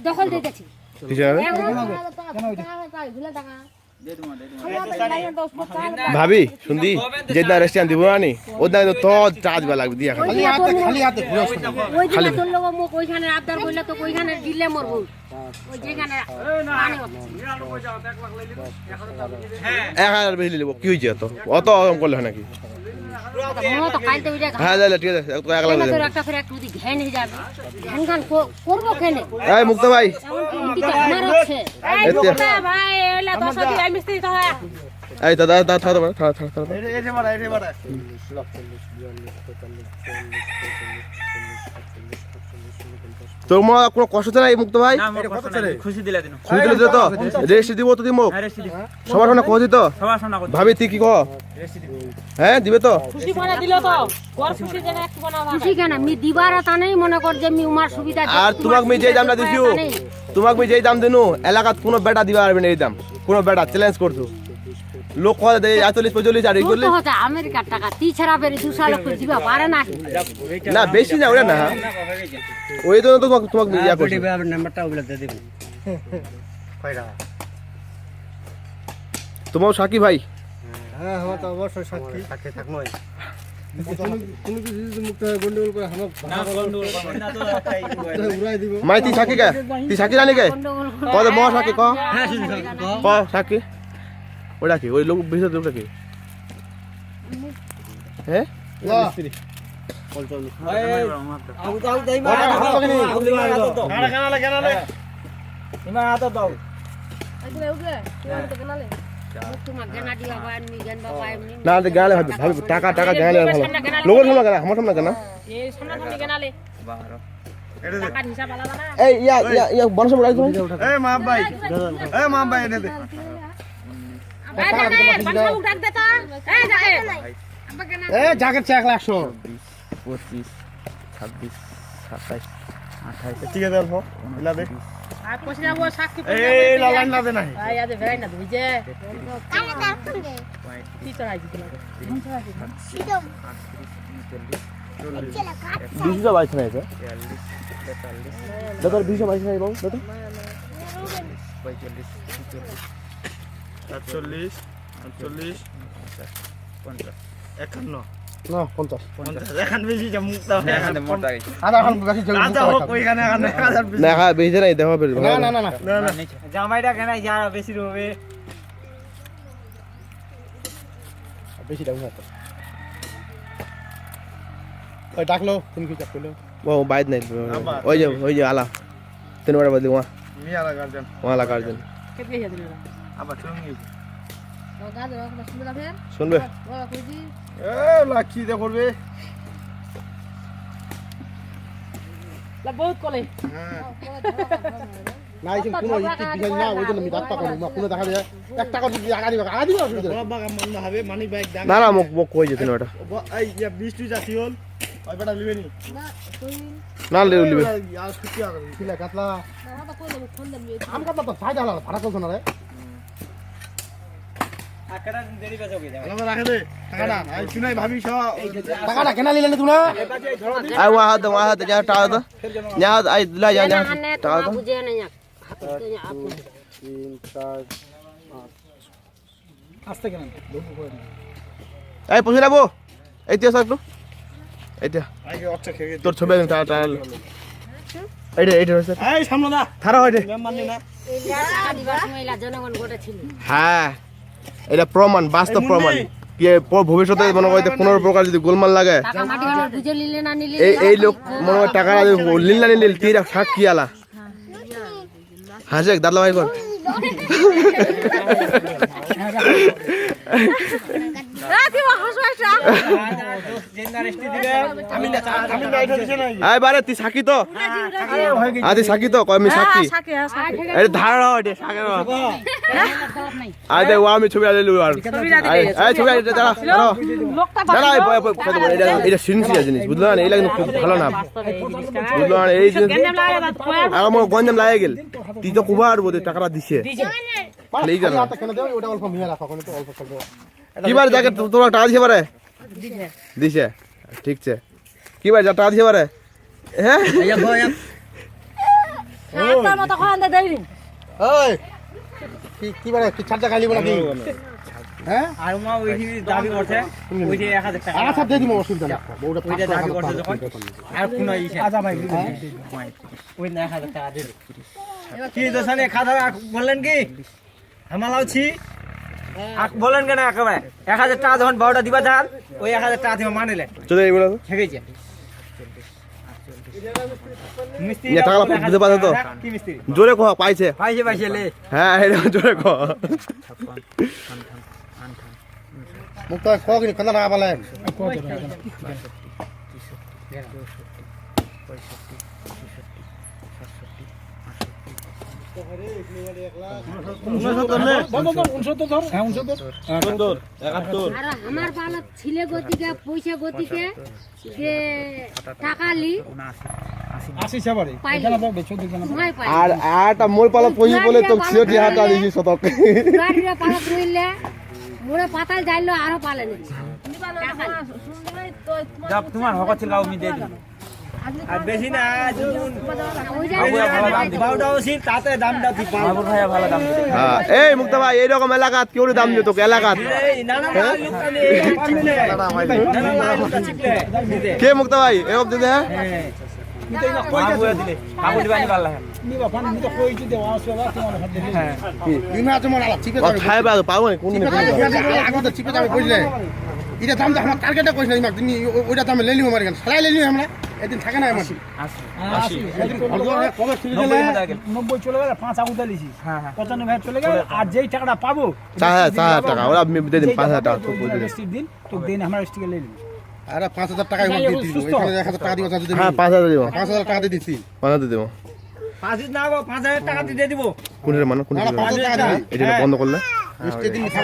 দখল দিতেছি ভাবি শুনদি যেদিন রেস্টুরেন্ট দিব না নি ওদিন তো চার্জ বা লাগবে দিয়া খালি হাতে খালি তোর লোক মুখ ওইখানে আবদার কইলা তো ওইখানে দিলে মরবো ওই যেখানে 1000 বেশি লিব কি হইছে তো অত কম করলে হয় নাকি হ্যাঁ যাইলে ঠিক আছে তো 1 লাখ তোর একটা ফের একটু ঘেন হয়ে যাবে ঘেন ঘেন করবো কেন এই মুক্ত ভাই ভাই এলা 10 দিন মিস্ত্রি তো হয় এই দাদা থাড়া এসে মারা তোমার কোনো কষ্ট হচ্ছে না এই মুক্ত ভাই খুশি দিলা দিন তো রেস্ট দিব তো দিমুক সবার সামনে কহ দিত ভাবি তুই কি কহ হ্যাঁ দিবে তো খুশি বানা দিল তো ওর খুশি জানা একটু বানাবা খুশি কেন আমি দিবার তা নেই মনে কর যে আমি উমার সুবিধা আর তোমাক আমি যেই দামটা দিছিও তোমাক আমি যেই দাম দেনু এলাকাত কোনো বেটা দিবা পারবে না এই দাম কোনো বেটা চ্যালেঞ্জ করছো লোক কয় দেয় 40-45 আর এই করলে তো আমেরিকার টাকা 30 ছাড়া বেরি 2 সাল করে দিবা পারে না না বেশি না ওরে না ওই জন্য তো তোমাক ইয়া করছি নাম্বারটা ওগুলা দিয়ে দিবি কয়টা তোমাও সাকি ভাই হ্যাঁ আমার তো অবশ্যই সাক্ষী থাকমই তুমি কি মুক্ত গন্ডগোল করে হামক না গন্ডগোল করবে না তো উড়াই দিব মাই তুই সাকি কে তুই সাকি জানি কে কত মহ সাকি ক হ্যাঁ ক সাকি ওটা কি ওই লোক বেশি লোকটা কি হ্যাঁ মিস্ত্রি না গালে ভাবি টাকা গালে ভালো লোকের সামনে গালে আমার সামনে কেন এই ইয়া বনস বড়াই তুমি এই মা ভাই এনে দে জাকেট 1 লাখ 25 26 27 28 ঠিক আছে অল্প মিলা দে আর পয়সা ও সাক্ষী এই লালান না দে নাই আই আদে ভেরাই না বুঝে কানে কার সঙ্গে কি তো আই দিলা সিদম 200 বাইছ নাই তো 42 200 বাইছ নাই বাবু দাদা 45 48 50 51 না 50 এখন বেশি যা মুক্ত এখানে মোটা গেছে আদা এখন বেশি জল আচ্ছা হোক ওইখানে এখন 1000 বেশি না হ্যাঁ বেশি নাই দেখো না জামাইটা কেন যা বেশি হবে বেশি দাম না তো ওই ডাকলো তুমি কি চাপ করলো ও বাইদ নাই ওই যে আলা 3 বার বদলি মিয়ালা গার্ডেন ওয়ালা গার্ডেন কে পেয়ে দিল আবার চলুন শুনবে এ লাকি দে করবে বহুত কলে না এই কোন ইতি বিজাই না ওই জন্য আমি ডাক্তা করব না কোন দেখা যায় 1 টাকা যদি আগা দিবা বাবা মান হবে মানি বাইক দাম না মোক কই যেতেন ওটা এই 20 টি জাতি হল ওই বেটা লিবে নি না লিবে আর ছুটি আর কিলা কাতলা না তো কই দেব ফোন দেব আম কাতলা তো ফায়দা হলো ভাড়া করছ না রে আকারা দেরি বেজে গেছে আলাদা রাখে দে টাকাটা আই শুনাই ভাবি সব টাকাটা কেন লিলে না তুই আই ওয়া হাত যা টাকা তো যা আই লা যা টাকা তো বুঝে না না হাত তো আপনি 3 4 আস্তে কেন এই পয়সা নেবো এইটা স্যার একটু এইটা আগে অচ্ছা খেয়ে তোর ছবি একদম টাকা এইটা স্যার এই সামনে দা থারা হইছে মেম্বার নি না এই আদিবাসী মহিলা জনগণ গোটা ছিল হ্যাঁ এটা প্রমাণ বাস্তব প্রমাণ কি ভবিষ্যতে মনে হয় 15 প্রকার যদি গোলমাল লাগে টাকা মাটি বুঝে নিলে না নিলে এই লোক মনে হয় টাকা লিল না নিল তীরা শাক কি আলা হাসে দাদলা ভাই কর রাতি হাসবাইছা আমি লাইট হইছে না আই বারে তুই সাকি তো আদি সাকি তো কই আমি সাকি আরে ধারা ওটা সাকি আই দে ওয়া আমি ছবি আইলু আর আই ছবি আইতে দাঁড়া দাঁড়া এটা সিনসিয়াস জিনিস বুঝলো না এই লাগে খুব ভালো না বুঝলো না এই জিনিস আমার গঞ্জাম লাগে গেল তুই তো কুবার বদে টাকাটা দিছে খালি গেল কেন দেও ওটা অল্প মিয়া রাখো কোন তো অল্প থাকবে কিবার জায়গা তোরা টাকা দিছে পারে দিছে ঠিক আছে কিবার যা টাকা দিছে পারে হ্যাঁ কুত্তার মতো খাওয়ান দেয়নি ওই কি বারে কি ছাড়টা খালি বলা কি হ্যাঁ আর মা ওইখানে দাবি করছে ওই যে 1000 টাকা আর সব দিয়ে দিব অসুবিধা না বউটা ওইটা দাবি করছে যখন আর কোন ইসে আচ্ছা ভাই ওই 1000 টাকা দিল কি দোসানে খাদা বললেন কি হামালাওছি বলেন কেন একেবারে 1000 টাকা যখন বারোটা দিবা যান ওই 1000 টাকা তুমি মানিলেন চলে এইগুলো ঠিক আছে মিস্ত্রি ইয়া টাকা দিতে পারছো তো কি মিস্ত্রি জোরে কহ পাইছে পাইছে পাইছে লে হ্যাঁ এরকম জোরে কহ মুক্তা কোকিনি কান্দা না বলে আর আমার পালা ছিলে গতিকে পয়সা গতিকে যে টাকা লি 80 সাবারে এখানে তো বেচো দিকে না আর আরটা মোর পালা পয়সা বলে তো সিওটি হাতা দিছি শতক গাড়িরে পালা রইলে মোরে পাতাল যাইলো আরো পালে নি যাব তোমার হক ছিল আমি দিয়ে দিই আর বেশি না যখন ওই যে বাবুটা ওসিন তাতে দামটা দি বাবুর ভাইয়া ভালো দাম দিবে হ্যাঁ এই মুক্তা ভাই এইরকম এলাকাত কেউ দাম দিত তোকে এলাকাত এই না না লোকটা নে চিপলে না না লোকটা চিপলে দিতে কে মুক্তা ভাই এরকম দিতে হ্যাঁ বাবু দিলে বাবু দিবানি ভালো লাগে দিনা তোমার আলা চিপে ও খাইবা পাবো না কোন আগে তো চিপে যাবে বুঝলে এটা দাম তো আমার টার্গেটে কইছ না ইমাক তুমি ওইটা দামে লেলি মারি গান সালাই লেলি আমরা এদিন থাকে না আমার 80 এদিন কবে ঠিক গেলে 90 চলে গেল 5 আগুদা লিছি হ্যাঁ হ্যাঁ 95 চলে গেল আর যেই টাকাটা পাবো 4000 টাকা ওরা দিয়ে দিন 5000 টাকা তো বলে দিন রেস্টিক দিন তো দিন আমরা রেস্টিকে লই নিব আরে 5000 টাকা ইমাক দিয়ে দিল এখানে 1000 টাকা দিবা যদি হ্যাঁ 5000 দিব 5000 টাকা দিয়ে দিছি 5000 দিব 5000 না গো 5000 টাকা দিয়ে দেব কোনের মান কোন না 5000 টাকা দিবি এটা বন্ধ করলে মিষ্টি দিন